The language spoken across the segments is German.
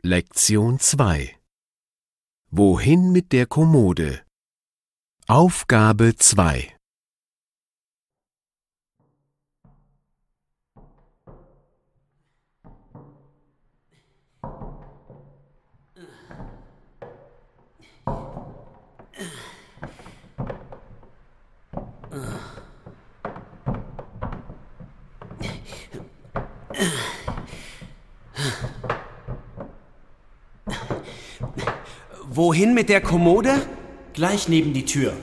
Lektion 2. Wohin mit der Kommode? Aufgabe 2. Wohin mit der Kommode? Gleich neben die Tür.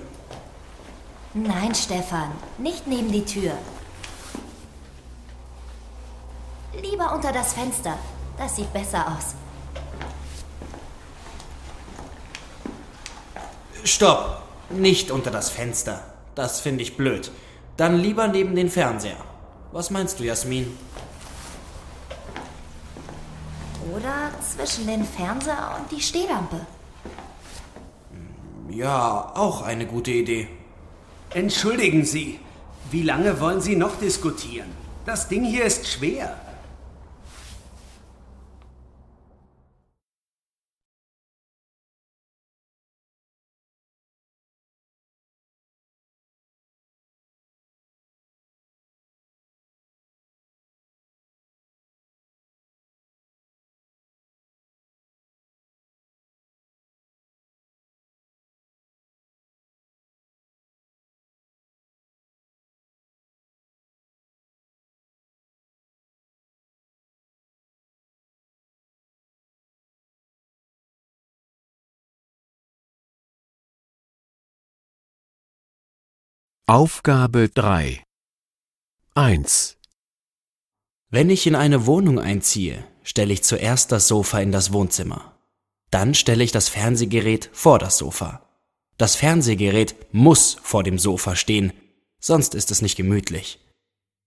Nein, Stefan, nicht neben die Tür. Lieber unter das Fenster. Das sieht besser aus. Stopp! Nicht unter das Fenster. Das finde ich blöd. Dann lieber neben den Fernseher. Was meinst du, Jasmin? Oder zwischen den Fernseher und die Stehlampe. Ja, auch eine gute Idee. Entschuldigen Sie, wie lange wollen Sie noch diskutieren? Das Ding hier ist schwer. Aufgabe 3. 1. Wenn ich in eine Wohnung einziehe, stelle ich zuerst das Sofa in das Wohnzimmer. Dann stelle ich das Fernsehgerät vor das Sofa. Das Fernsehgerät muss vor dem Sofa stehen, sonst ist es nicht gemütlich.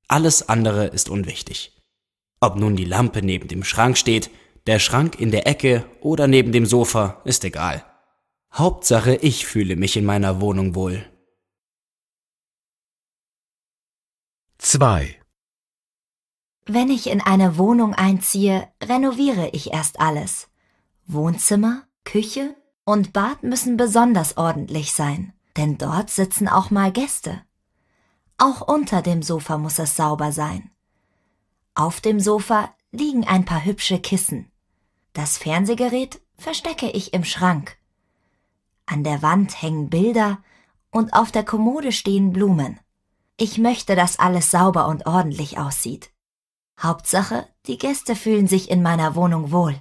Alles andere ist unwichtig. Ob nun die Lampe neben dem Schrank steht, der Schrank in der Ecke oder neben dem Sofa, ist egal. Hauptsache, ich fühle mich in meiner Wohnung wohl. 2. Wenn ich in eine Wohnung einziehe, renoviere ich erst alles. Wohnzimmer, Küche und Bad müssen besonders ordentlich sein, denn dort sitzen auch mal Gäste. Auch unter dem Sofa muss es sauber sein. Auf dem Sofa liegen ein paar hübsche Kissen. Das Fernsehgerät verstecke ich im Schrank. An der Wand hängen Bilder und auf der Kommode stehen Blumen. Ich möchte, dass alles sauber und ordentlich aussieht. Hauptsache, die Gäste fühlen sich in meiner Wohnung wohl.